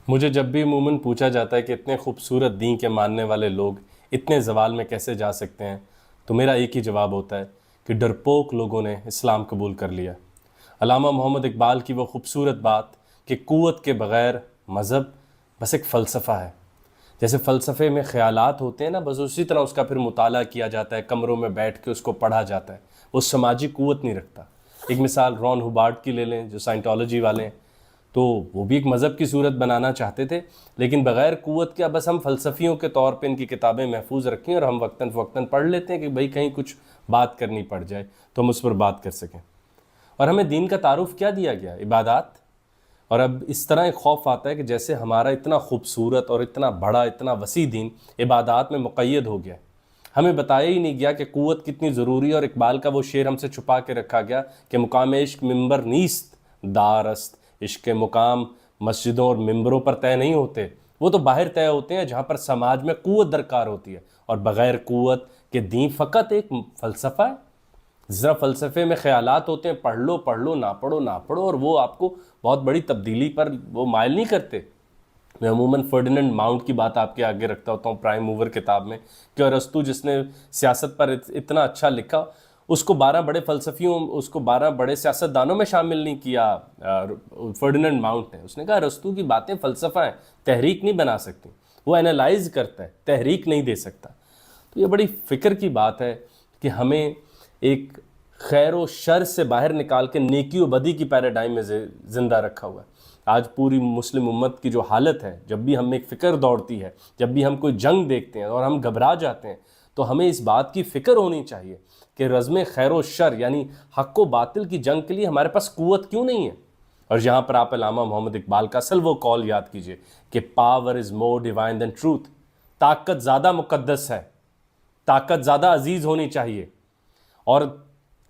مجھے جب بھی عموماً پوچھا جاتا ہے کہ اتنے خوبصورت دین کے ماننے والے لوگ اتنے زوال میں کیسے جا سکتے ہیں، تو میرا ایک ہی جواب ہوتا ہے کہ ڈرپوک لوگوں نے اسلام قبول کر لیا۔ علامہ محمد اقبال کی وہ خوبصورت بات کہ قوت کے بغیر مذہب بس ایک فلسفہ ہے۔ جیسے فلسفے میں خیالات ہوتے ہیں نا، بس اسی طرح اس کا پھر مطالعہ کیا جاتا ہے، کمروں میں بیٹھ کے اس کو پڑھا جاتا ہے، وہ سماجی قوت نہیں رکھتا۔ ایک مثال رون ہوبارٹ کی لے لیں، جو سائنٹالوجی والے ہیں، تو وہ بھی ایک مذہب کی صورت بنانا چاہتے تھے، لیکن بغیر قوت کے بس ہم فلسفیوں کے طور پہ ان کی کتابیں محفوظ رکھیں اور ہم وقتاً فوقتاً پڑھ لیتے ہیں کہ بھئی کہیں کچھ بات کرنی پڑ جائے تو ہم اس پر بات کر سکیں۔ اور ہمیں دین کا تعارف کیا دیا گیا؟ عبادات۔ اور اب اس طرح ایک خوف آتا ہے کہ جیسے ہمارا اتنا خوبصورت اور اتنا بڑا اتنا وسیع دین عبادات میں مقید ہو گیا ہے۔ ہمیں بتایا ہی نہیں گیا کہ قوت کتنی ضروری ہے، اور اقبال کا وہ شعر ہم سے چھپا کے رکھا گیا کہ مقام عشق ممبر نیست دارست، عشق مقام مسجدوں اور ممبروں پر طے نہیں ہوتے، وہ تو باہر طے ہوتے ہیں جہاں پر سماج میں قوت درکار ہوتی ہے، اور بغیر قوت کے دین فقط ایک فلسفہ ہے۔ ذرا فلسفے میں خیالات ہوتے ہیں، پڑھ لو نہ پڑھو نہ پڑھو، اور وہ آپ کو بہت بڑی تبدیلی پر وہ مائل نہیں کرتے۔ میں عموماً فرڈیننڈ ماؤنٹ کی بات آپ کے آگے رکھتا ہوتا ہوں پرائم موور کتاب میں، کہ ارسطو جس نے سیاست پر اتنا اچھا لکھا، اس کو 12 بڑے فلسفیوں، اس کو 12 بڑے سیاستدانوں میں شامل نہیں کیا فرڈیننڈ ماؤنٹ نے۔ اس نے کہا ارسطو کی باتیں فلسفہ ہیں، تحریک نہیں بنا سکتی، وہ انالائز کرتا ہے، تحریک نہیں دے سکتا۔ تو یہ بڑی فکر کی بات ہے کہ ہمیں ایک خیر و شر سے باہر نکال کے نیکی و بدی کی پیراڈائم میں زندہ رکھا ہوا ہے۔ آج پوری مسلم امت کی جو حالت ہے، جب بھی ہم ایک فکر دوڑتی ہے، جب بھی ہم کوئی جنگ دیکھتے ہیں اور ہم گھبرا جاتے ہیں، تو ہمیں اس بات کی فکر ہونی چاہیے کہ رزم خیر و شر یعنی حق و باطل کی جنگ کے لیے ہمارے پاس قوت کیوں نہیں ہے۔ اور یہاں پر آپ علامہ محمد اقبال کا اصل وہ قول یاد کیجئے کہ power is more divine than truth, طاقت زیادہ مقدس ہے، طاقت زیادہ عزیز ہونی چاہیے۔ اور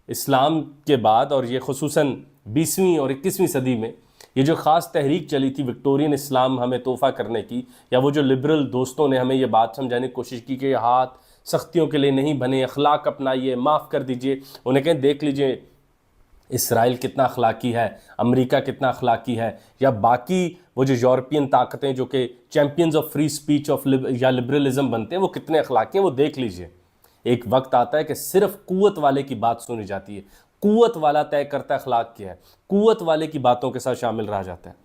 اسلام کے بعد، اور یہ خصوصاً 20ویں اور 21ویں صدی میں، یہ جو خاص تحریک چلی تھی وکٹورین اسلام ہمیں تحفہ کرنے کی، یا وہ جو لبرل دوستوں نے ہمیں یہ بات سمجھانے کی کوشش کی کہ یہ ہاتھ سختیوں کے لیے نہیں بنے، اخلاق اپنائیے، معاف کر دیجئے، انہیں کہیں دیکھ لیجئے اسرائیل کتنا اخلاقی ہے، امریکہ کتنا اخلاقی ہے، یا باقی وہ جو یورپین طاقتیں جو کہ چیمپئنز آف فری سپیچ یا لبرلزم بنتے ہیں، وہ کتنے اخلاقی ہیں، وہ دیکھ لیجئے۔ ایک وقت آتا ہے کہ صرف قوت والے کی بات سنی جاتی ہے، قوت والا طے کرتا ہے اخلاق کیا ہے، قوت والے کی باتوں کے ساتھ شامل رہا جاتا ہے۔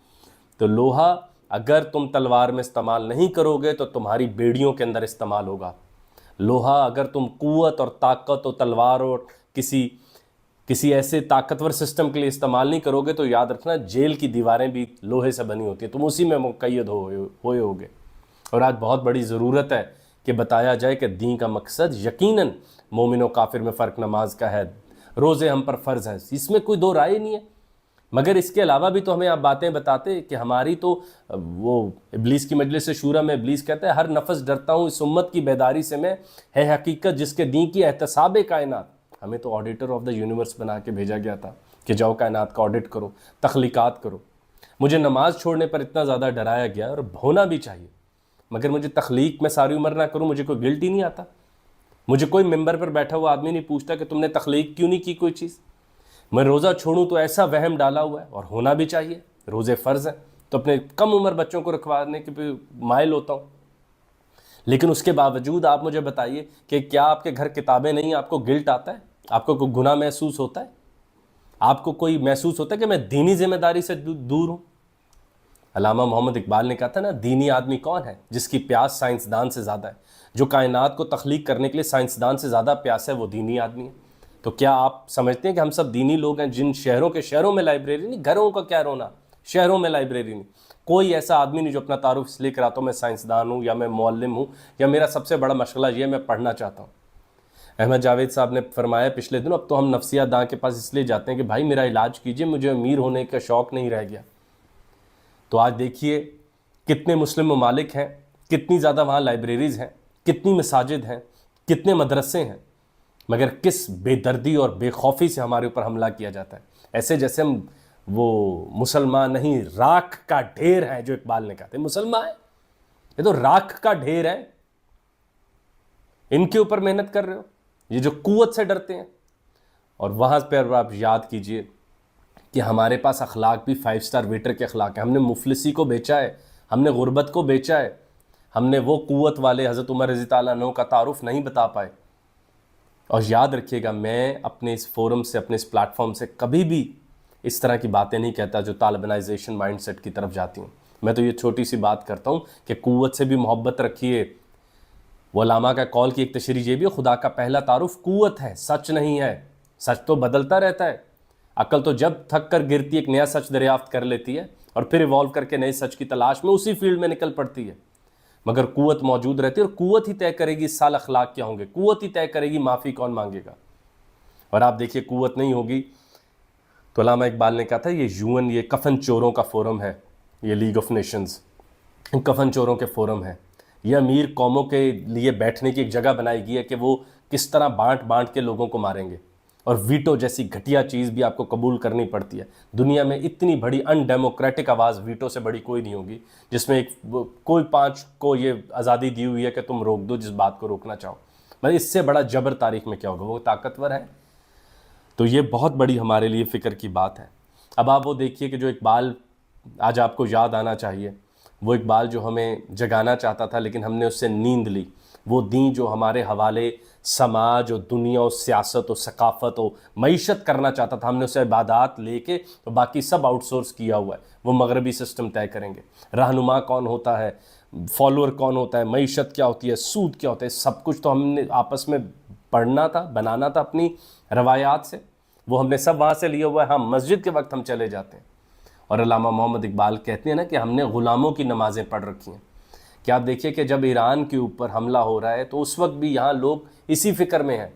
تو لوہا اگر تم تلوار میں استعمال نہیں کرو گے تو تمہاری بیڑیوں کے اندر استعمال ہوگا۔ لوہا اگر تم قوت اور طاقت اور تلوار اور کسی ایسے طاقتور سسٹم کے لیے استعمال نہیں کرو گے تو یاد رکھنا جیل کی دیواریں بھی لوہے سے بنی ہوتی ہیں، تم اسی میں مقید ہوئے ہوگے۔ اور آج بہت بڑی ضرورت ہے کہ بتایا جائے کہ دین کا مقصد یقیناً مومن و کافر میں فرق نماز کا ہے، روزے ہم پر فرض ہیں، اس میں کوئی دو رائے نہیں ہے، مگر اس کے علاوہ بھی تو ہمیں آپ باتیں بتاتے کہ ہماری تو وہ ابلیس کی مجلس شورا میں ابلیس کہتا ہے ہر نفس ڈرتا ہوں اس امت کی بیداری سے میں، ہے حقیقت جس کے دین کی احتساب کائنات۔ ہمیں تو آڈیٹر آف دا یونیورس بنا کے بھیجا گیا تھا کہ جاؤ کائنات کا آڈٹ کرو، تخلیقات کرو۔ مجھے نماز چھوڑنے پر اتنا زیادہ ڈرایا گیا، اور ہونا بھی چاہیے، مگر مجھے تخلیق میں ساری عمر نہ کروں، مجھے کوئی گلٹ ہی نہیں آتا۔ مجھے کوئی ممبر پر بیٹھا ہوا آدمی نہیں پوچھتا کہ تم نے تخلیق کیوں نہیں کی کوئی چیز۔ میں روزہ چھوڑوں تو ایسا وہم ڈالا ہوا ہے، اور ہونا بھی چاہیے، روزے فرض ہیں، تو اپنے کم عمر بچوں کو رکھوانے کے مائل ہوتا ہوں۔ لیکن اس کے باوجود آپ مجھے بتائیے کہ کیا آپ کے گھر کتابیں نہیں، آپ کو گلٹ آتا ہے؟ آپ کو کوئی گناہ محسوس ہوتا ہے؟ آپ کو کوئی محسوس ہوتا ہے کہ میں دینی ذمہ داری سے دور ہوں؟ علامہ محمد اقبال نے کہا تھا نا، دینی آدمی کون ہے؟ جس کی پیاس سائنسدان سے زیادہ ہے۔ جو کائنات کو تخلیق کرنے کے لیے سائنسدان سے زیادہ پیاس ہے، وہ دینی آدمی ہے۔ تو کیا آپ سمجھتے ہیں کہ ہم سب دینی لوگ ہیں؟ جن شہروں میں لائبریری نہیں، گھروں کا کیا رونا، شہروں میں لائبریری نہیں۔ کوئی ایسا آدمی نہیں جو اپنا تعارف اس لیے کراتا ہوں میں سائنسدان ہوں، یا میں معلم ہوں، یا میرا سب سے بڑا مشغلہ یہ ہے میں پڑھنا چاہتا ہوں۔ احمد جاوید صاحب نے فرمایا پچھلے دنوں، اب تو ہم نفسیہ داں کے پاس اس لیے جاتے ہیں کہ بھائی میرا علاج کیجئے، مجھے امیر ہونے کا شوق نہیں رہ گیا۔ تو آج دیکھیے کتنے مسلم ممالک ہیں، کتنی زیادہ وہاں لائبریریز ہیں، کتنی مساجد ہیں، کتنے مدرسے ہیں، مگر کس بے دردی اور بے خوفی سے ہمارے اوپر حملہ کیا جاتا ہے، ایسے جیسے ہم وہ مسلمان نہیں، راکھ کا ڈھیر ہے، جو اقبال نے کہا تھا مسلمان ہے، یہ تو راکھ کا ڈھیر ہے، ان کے اوپر محنت کر رہے ہو، یہ جو قوت سے ڈرتے ہیں۔ اور وہاں پہ آپ یاد کیجئے کہ ہمارے پاس اخلاق بھی 5 سٹار ویٹر کے اخلاق ہیں، ہم نے مفلسی کو بیچا ہے، ہم نے غربت کو بیچا ہے، ہم نے وہ قوت والے حضرت عمر رضی اللہ عنہ کا تعارف نہیں بتا پائے۔ اور یاد رکھیے گا، میں اپنے اس فورم سے، اپنے اس پلیٹ فارم سے کبھی بھی اس طرح کی باتیں نہیں کہتا جو طالبانائزیشن مائنڈ سیٹ کی طرف جاتی ہوں۔ میں تو یہ چھوٹی سی بات کرتا ہوں کہ قوت سے بھی محبت رکھیے۔ وہ علامہ کا قول کی ایک تشریح یہ بھی ہے، خدا کا پہلا تعارف قوت ہے، سچ نہیں ہے۔ سچ تو بدلتا رہتا ہے، عقل تو جب تھک کر گرتی ایک نیا سچ دریافت کر لیتی ہے اور پھر ایوالو کر کے نئے سچ کی تلاش میں اسی فیلڈ میں نکل پڑتی ہے، مگر قوت موجود رہتی ہے، اور قوت ہی طے کرے گی اس سال اخلاق کیا ہوں گے، قوت ہی طے کرے گی معافی کون مانگے گا۔ اور آپ دیکھیے قوت نہیں ہوگی تو علامہ اقبال نے کہا تھا یہ یون، یہ کفن چوروں کا فورم ہے، یہ لیگ آف نیشنز کفن چوروں کے فورم ہے، یہ امیر قوموں کے لیے بیٹھنے کی ایک جگہ بنائی گئی ہے کہ وہ کس طرح بانٹ بانٹ کے لوگوں کو ماریں گے، اور ویٹو جیسی گھٹیا چیز بھی آپ کو قبول کرنی پڑتی ہے۔ دنیا میں اتنی بڑی ان ڈیموکریٹک آواز ویٹو سے بڑی کوئی نہیں ہوگی، جس میں کوئی 5 کو یہ آزادی دی ہوئی ہے کہ تم روک دو جس بات کو روکنا چاہو۔ مطلب اس سے بڑا جبر تاریخ میں کیا ہوگا، وہ طاقتور ہے۔ تو یہ بہت بڑی ہمارے لیے فکر کی بات ہے۔ اب آپ وہ دیکھیے کہ جو اقبال آج آپ کو یاد آنا چاہیے، وہ اقبال جو ہمیں جگانا چاہتا تھا لیکن ہم نے اس سے نیند لی، وہ دین جو ہمارے حوالے سماج و دنیا و سیاست و ثقافت و معیشت کرنا چاہتا تھا، ہم نے اسے عبادات لے کے باقی سب آؤٹ سورس کیا ہوا ہے۔ وہ مغربی سسٹم طے کریں گے، رہنما کون ہوتا ہے، فالوور کون ہوتا ہے، معیشت کیا ہوتی ہے، سود کیا ہوتا ہے، سب کچھ تو ہم نے آپس میں پڑھنا تھا، بنانا تھا اپنی روایات سے، وہ ہم نے سب وہاں سے لیا ہوا ہے۔ ہاں مسجد کے وقت ہم چلے جاتے ہیں، اور علامہ محمد اقبال کہتے ہیں نا کہ ہم نے غلاموں کی نمازیں پڑھ رکھی ہیں۔ کہ آپ دیکھیے کہ جب ایران کے اوپر حملہ ہو رہا ہے تو اس وقت بھی یہاں لوگ اسی فکر میں ہیں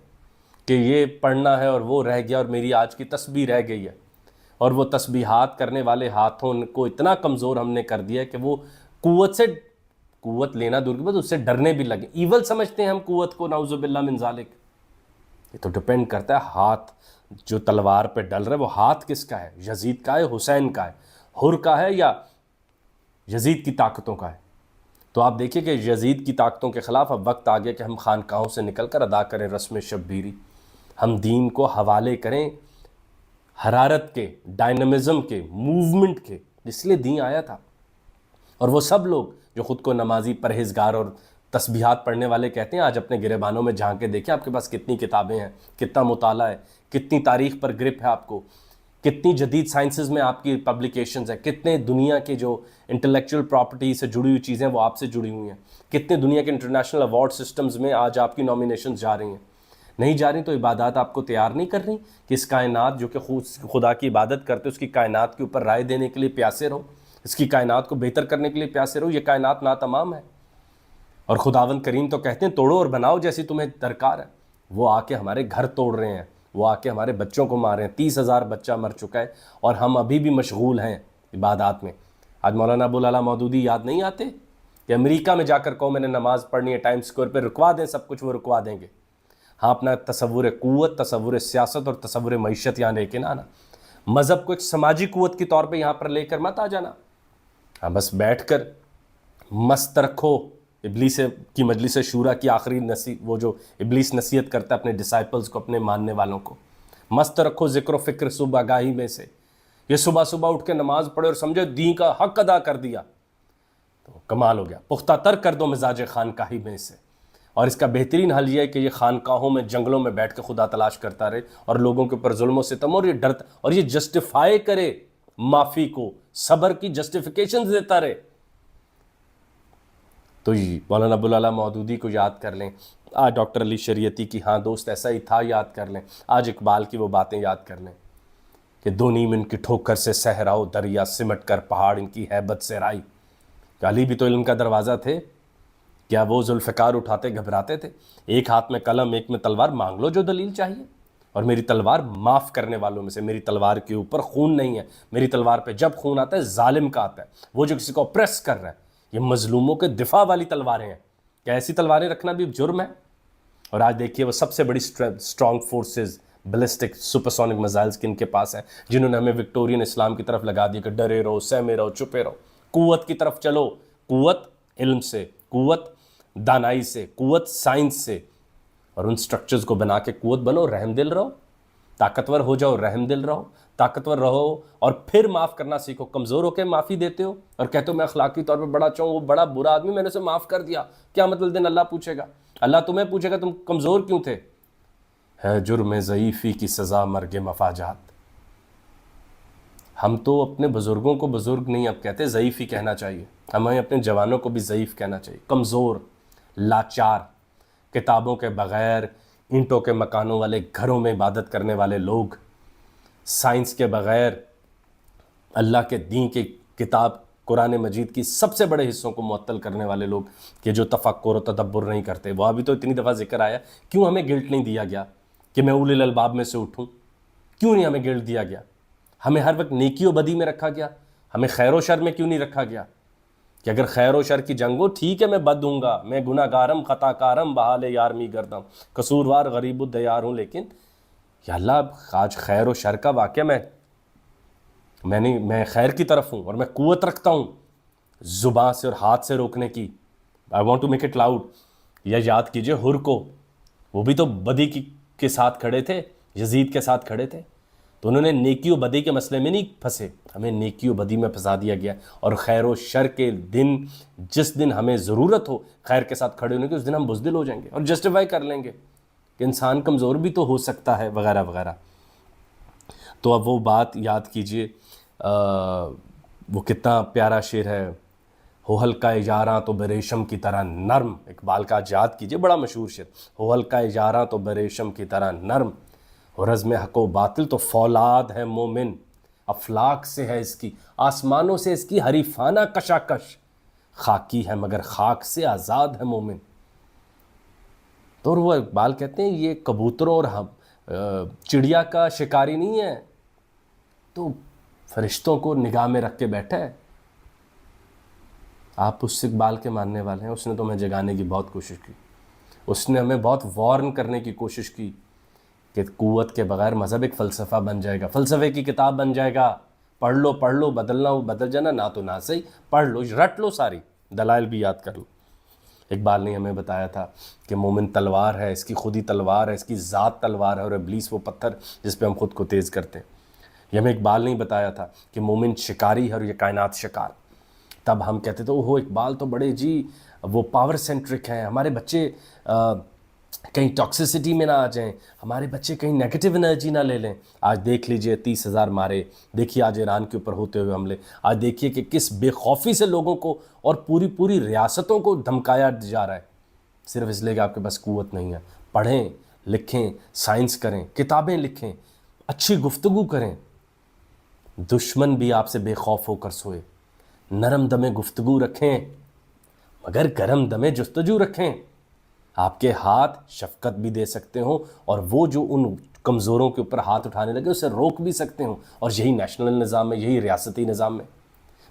کہ یہ پڑھنا ہے اور وہ رہ گیا، اور میری آج کی تسبیح رہ گئی ہے، اور وہ تسبیحات کرنے والے ہاتھوں کو اتنا کمزور ہم نے کر دیا کہ وہ قوت لینا دور کی بات، اس سے ڈرنے بھی لگے، ایول سمجھتے ہیں ہم قوت کو، نعوذ باللہ من ذالک۔ یہ تو ڈپینڈ کرتا ہے ہاتھ جو تلوار پہ ڈل رہا ہے وہ ہاتھ کس کا ہے، یزید کا ہے، حسین کا ہے، حر کا ہے، یا یزید کی طاقتوں کا ہے۔ تو آپ دیکھیں کہ یزید کی طاقتوں کے خلاف اب وقت آ گیا کہ ہم خانقاہوں سے نکل کر ادا کریں رسم شبیری، ہم دین کو حوالے کریں حرارت کے، ڈائنامزم کے، موومنٹ کے، اس لیے دین آیا تھا۔ اور وہ سب لوگ جو خود کو نمازی، پرہیزگار اور تسبیحات پڑھنے والے کہتے ہیں، آج اپنے گریبانوں میں جھانک کے دیکھیں آپ کے پاس کتنی کتابیں ہیں، کتنا مطالعہ ہے، کتنی تاریخ پر گرپ ہے آپ کو، کتنی جدید سائنسز میں آپ کی پبلیکیشنز ہیں، کتنے دنیا کے جو انٹلیکچوئل پراپرٹی سے جڑی ہوئی چیزیں وہ آپ سے جڑی ہوئی ہیں، کتنے دنیا کے انٹرنیشنل ایوارڈ سسٹمز میں آج آپ کی نامینیشنز جا رہی ہیں۔ نہیں جا رہی تو عبادات آپ کو تیار نہیں کر رہی کہ اس کائنات جو کہ خدا کی عبادت کرتے اس کی کائنات کے اوپر رائے دینے کے لیے پیاسے رہو، اس کی کائنات کو بہتر کرنے کے لیے پیاسے رہو۔ یہ کائنات ناتمام ہے، اور خداوند کریم تو کہتے ہیں توڑو اور بناؤ جیسی تمہیں درکار ہے۔ وہ آ کے ہمارے گھر توڑ رہے ہیں، وہ آ کے ہمارے بچوں کو مار رہے ہیں، 30,000 بچہ مر چکا ہے، اور ہم ابھی بھی مشغول ہیں عبادات میں۔ آج مولانا ابوالعلا مودودی یاد نہیں آتے کہ امریکہ میں جا کر کہو میں نے نماز پڑھنی ہے، ٹائم اسکوائر پہ رکوا دیں، سب کچھ وہ رکوا دیں گے۔ ہاں اپنا تصور قوت، تصور سیاست اور تصور معیشت یہاں لے کے نہ آنا، مذہب کو ایک سماجی قوت کے طور پہ یہاں پر لے کر مت آ جانا۔ ہاں بس بیٹھ کر مست رکھو ابلیس کی مجلس شورا کی آخری وہ جو ابلیس نصیحت کرتا ہے اپنے ڈسائپلز کو، اپنے ماننے والوں کو، مست رکھو ذکر و فکر صبح گاہی میں سے۔ یہ صبح صبح اٹھ کے نماز پڑھے اور سمجھو دین کا حق ادا کر دیا تو کمال ہو گیا۔ پختہ تر کر دو مزاج خانقاہی میں سے، اور اس کا بہترین حل یہ ہے کہ یہ خانقاہوں میں، جنگلوں میں بیٹھ کے خدا تلاش کرتا رہے اور لوگوں کے اوپر ظلم و ستم اور یہ ڈرتا اور یہ جسٹیفائی کرے معافی کو، صبر کی جسٹیفیکیشن دیتا رہے۔ تو مولانا ابوالعلا مودودی کو یاد کر لیں، آج ڈاکٹر علی شریعتی کی ہاں دوست ایسا ہی تھا یاد کر لیں، آج اقبال کی وہ باتیں یاد کر لیں کہ دو نیم ان کی ٹھوکر سے صحراؤ دریا، سمٹ کر پہاڑ ان کی ہیبت سے رائی۔ کہ علی بھی تو علم کا دروازہ تھے، کیا وہ ذوالفقار اٹھاتے گھبراتے تھے؟ ایک ہاتھ میں قلم ایک میں تلوار، مانگ لو جو دلیل چاہیے، اور میری تلوار معاف کرنے والوں میں سے، میری تلوار کے اوپر خون نہیں ہے، میری تلوار پہ جب خون آتا ہے ظالم کا آتا ہے، وہ جو کسی کو اپریس کر رہا ہے۔ یہ مظلوموں کے دفاع والی تلواریں ہیں، کیا ایسی تلواریں رکھنا بھی جرم ہے؟ اور آج دیکھیے وہ سب سے بڑی strong forces, ballistic supersonic missiles کن کے پاس ہیں، جنہوں نے ہمیں وکٹورین اسلام کی طرف لگا دیا کہ ڈرے رہو، سہمے رہو، چھپے رہو۔ قوت کی طرف چلو، قوت علم سے، قوت دانائی سے، قوت سائنس سے، اور ان سٹرکچرز کو بنا کے قوت بنو، رحم دل رہو۔ طاقتور ہو جاؤ، رحم دل رہو، طاقتور رہو اور پھر معاف کرنا سیکھو۔ کمزور ہو کے معافی دیتے ہو اور کہتے ہو میں اخلاقی طور پہ بڑا اچھا ہوں، وہ بڑا برا آدمی میں نے اسے معاف کر دیا، کیا مطلب دن اللہ پوچھے گا، اللہ تمہیں پوچھے گا تم کمزور کیوں تھے۔ ہے جرم ضعیفی کی سزا مرگ مفاجات۔ ہم تو اپنے بزرگوں کو بزرگ نہیں اب کہتے، ضعیف ہی کہنا چاہیے، ہمیں اپنے جوانوں کو بھی ضعیف کہنا چاہیے، کمزور، لاچار، کتابوں کے بغیر اینٹوں کے مکانوں والے گھروں میں عبادت کرنے والے لوگ، سائنس کے بغیر اللہ کے دین کی کتاب قرآن مجید کی سب سے بڑے حصوں کو معطل کرنے والے لوگ کہ جو تفکر و تدبر نہیں کرتے۔ وہ ابھی تو اتنی دفعہ ذکر آیا، کیوں ہمیں گلٹ نہیں دیا گیا کہ میں اولی الالباب میں سے اٹھوں؟ کیوں نہیں ہمیں گلٹ دیا گیا؟ ہمیں ہر وقت نیکی و بدی میں رکھا گیا، ہمیں خیر و شر میں کیوں نہیں رکھا گیا کہ اگر خیر و شر کی جنگ ہو ٹھیک ہے میں بد ہوں گا، میں گناہ گارم خطا کارم بحال یار می گردم، قصوروار غریب الدیار ہوں، لیکن یا اللہ آج خیر و شر کا واقعہ میں خیر کی طرف ہوں اور میں قوت رکھتا ہوں زبان سے اور ہاتھ سے روکنے کی۔ I want to make it loud۔ یا یاد کیجئے ہر کو، وہ بھی تو بدی کے ساتھ کھڑے تھے، یزید کے ساتھ کھڑے تھے، تو انہوں نے نیکی و بدی کے مسئلے میں نہیں پھنسے، ہمیں نیکی و بدی میں پھنسا دیا گیا۔ اور خیر و شر کے دن، جس دن ہمیں ضرورت ہو خیر کے ساتھ کھڑے ہونے کی، اس دن ہم بزدل ہو جائیں گے اور جسٹیفائی کر لیں گے کہ انسان کمزور بھی تو ہو سکتا ہے وغیرہ وغیرہ۔ تو اب وہ بات یاد کیجئے، وہ کتنا پیارا شعر ہے، ہو ہلکا یاراں تو بریشم کی طرح نرم، اقبال کا یاد کیجئے، بڑا مشہور شعر، ہو ہلکا یاراں تو بریشم کی طرح نرم، اور رزم حق و باطل تو فولاد ہے مومن، افلاک سے ہے اس کی، آسمانوں سے اس کی حریفانہ کشاکش، خاکی ہے مگر خاک سے آزاد ہے مومن۔ تو وہ اقبال کہتے ہیں یہ کبوتروں اور چڑیا کا شکاری نہیں ہے، تو فرشتوں کو نگاہ میں رکھ کے بیٹھا ہے۔ آپ اس اقبال کے ماننے والے ہیں، اس نے تو ہمیں جگانے کی بہت کوشش کی، اس نے ہمیں بہت وارن کرنے کی کوشش کی کہ قوت کے بغیر مذہب ایک فلسفہ بن جائے گا، فلسفے کی کتاب بن جائے گا، پڑھ لو بدلنا ہو بدل جانا، نہ تو نہ صحیح، پڑھ لو رٹ لو، ساری دلائل بھی یاد کر لو۔ اقبال نے ہمیں بتایا تھا کہ مومن تلوار ہے، اس کی خودی تلوار ہے، اس کی ذات تلوار ہے، اور ابلیس وہ پتھر جس پہ ہم خود کو تیز کرتے ہیں۔ یہ ہمیں اقبال نے بتایا تھا کہ مومن شکاری ہے اور یہ کائنات شکار۔ تب ہم کہتے تھے اوہو اقبال تو بڑے جی وہ پاور سینٹرک ہیں، ہمارے بچے کہیں ٹاکسیسٹی میں نہ آ جائیں، ہمارے بچے کہیں نیگیٹو انرجی نہ لے لیں۔ آج دیکھ لیجئے 30,000 مارے، دیکھیے آج ایران کے اوپر ہوتے ہوئے حملے، آج دیکھیے کہ کس بے خوفی سے لوگوں کو اور پوری ریاستوں کو دھمکایا جا رہا ہے، صرف اس لیے کہ آپ کے پاس قوت نہیں ہے۔ پڑھیں، لکھیں، سائنس کریں، کتابیں لکھیں، اچھی گفتگو کریں، دشمن بھی آپ سے بے خوف ہو کر سوئے۔ نرم دمے گفتگو رکھیں مگر گرم دمے جستجو رکھیں۔ آپ کے ہاتھ شفقت بھی دے سکتے ہوں اور وہ جو ان کمزوروں کے اوپر ہاتھ اٹھانے لگے اسے روک بھی سکتے ہوں، اور یہی نیشنل نظام ہے، یہی ریاستی نظام میں۔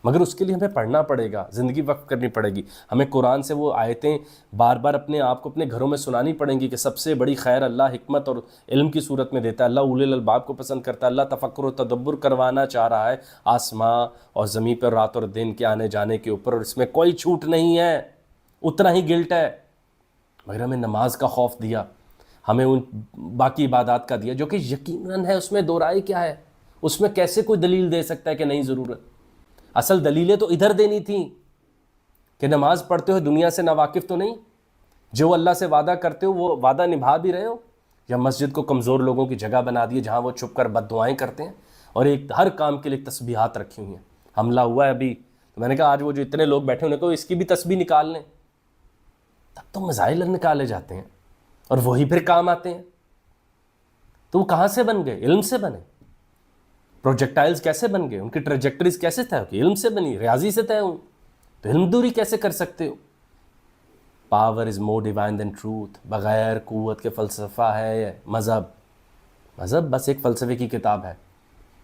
مگر اس کے لیے ہمیں پڑھنا پڑے گا، زندگی وقف کرنی پڑے گی، ہمیں قرآن سے وہ آیتیں بار بار اپنے آپ کو اپنے گھروں میں سنانی پڑیں گی کہ سب سے بڑی خیر اللہ حکمت اور علم کی صورت میں دیتا ہے، اللہ اولی الالباب کو پسند کرتا ہے، اللہ تفکر و تدبر کروانا چاہ رہا ہے آسماں اور زمین پر رات اور دن کے آنے جانے کے اوپر، اور اس میں کوئی چھوٹ نہیں ہے، اتنا ہی گلٹ ہے۔ مگر ہمیں نماز کا خوف دیا، ہمیں ان باقی عبادات کا دیا جو کہ یقیناً ہے، اس میں دو رائے کیا ہے، اس میں کیسے کوئی دلیل دے سکتا ہے کہ نہیں ضرورت؟ اصل دلیلیں تو ادھر دینی تھیں کہ نماز پڑھتے ہو دنیا سے ناواقف تو نہیں، جو اللہ سے وعدہ کرتے ہو وہ وعدہ نبھا بھی رہے ہو، یا مسجد کو کمزور لوگوں کی جگہ بنا دیے جہاں وہ چھپ کر بد دعائیں کرتے ہیں اور ایک ہر کام کے لیے تسبیحات رکھی ہوئی ہیں۔ حملہ ہوا ہے ابھی، تو میں نے کہا آج وہ جو اتنے لوگ بیٹھے انہیں کہو اس کی بھی تسبیح نکال لیں، تب تو میزائل نکالے جاتے ہیں اور وہی پھر کام آتے ہیں۔ تو وہ کہاں سے بن گئے؟ علم سے بنے۔ پروجیکٹائلز کیسے بن گئے؟ ان کی ٹریجیکٹریز کیسے طے ہوئی؟ علم سے بنی، ریاضی سے طے ہوئی، تو علم دوری کیسے کر سکتے ہو؟ Power is more divine than truth, بغیر قوت کے فلسفہ ہے مذہب، مذہب بس ایک فلسفے کی کتاب ہے۔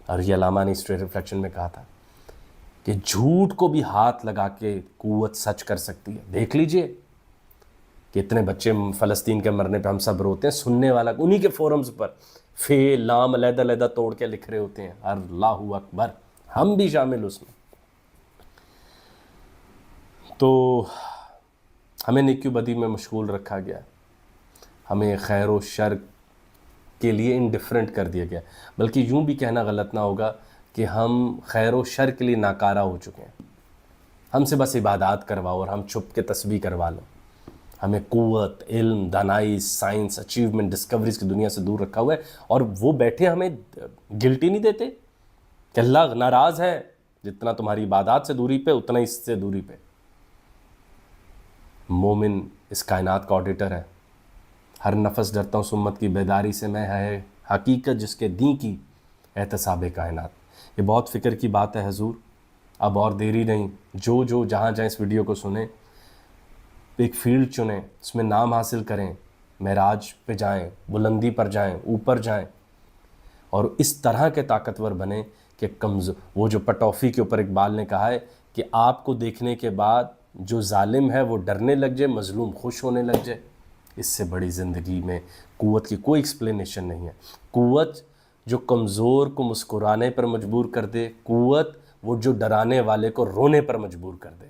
اور یہ علامہ نے اسٹریٹ ریفلیکشن میں کہا تھا کہ جھوٹ کو بھی ہاتھ لگا کے قوت سچ کر سکتی ہے۔ دیکھ لیجئے کہ اتنے بچے فلسطین کے مرنے پہ ہم سب روتے ہیں، سننے والا انہی کے فورمز پر فے لام علیحدہ علیحدہ توڑ کے لکھ رہے ہوتے ہیں، اللہ اکبر، ہم بھی شامل اس میں۔ تو ہمیں نیکی و بدی میں مشغول رکھا گیا، ہمیں خیر و شر کے لیے انڈیفرنٹ کر دیا گیا، بلکہ یوں بھی کہنا غلط نہ ہوگا کہ ہم خیر و شر کے لیے ناکارہ ہو چکے ہیں۔ ہم سے بس عبادات کرواؤ اور ہم چھپ کے تسبیح کروا لو۔ ہمیں قوت، علم، دانائی، سائنس، اچیومنٹ، ڈسکوریز کی دنیا سے دور رکھا ہوا ہے، اور وہ بیٹھے ہمیں گلٹی نہیں دیتے کہ اللہ ناراض ہے، جتنا تمہاری عبادات سے دوری پہ اتنا اس سے دوری پہ۔ مومن اس کائنات کا آڈیٹر ہے۔ ہر نفس ڈرتا ہوں سمت کی بیداری سے، میں ہے حقیقت جس کے دین کی احتساب کائنات۔ یہ بہت فکر کی بات ہے حضور، اب اور دیری نہیں، جو جہاں جائیں اس ویڈیو کو سنیں، ایک فیلڈ چنیں، اس میں نام حاصل کریں، معراج پہ جائیں، بلندی پر جائیں، اوپر جائیں، اور اس طرح کے طاقتور بنیں کہ وہ جو پٹوفی کے اوپر اقبال نے کہا ہے کہ آپ کو دیکھنے کے بعد جو ظالم ہے وہ ڈرنے لگ جائے، مظلوم خوش ہونے لگ جائے۔ اس سے بڑی زندگی میں قوت کی کوئی ایکسپلینیشن نہیں ہے۔ قوت جو کمزور کو مسکرانے پر مجبور کر دے، قوت وہ جو ڈرانے والے کو رونے پر مجبور کر دے۔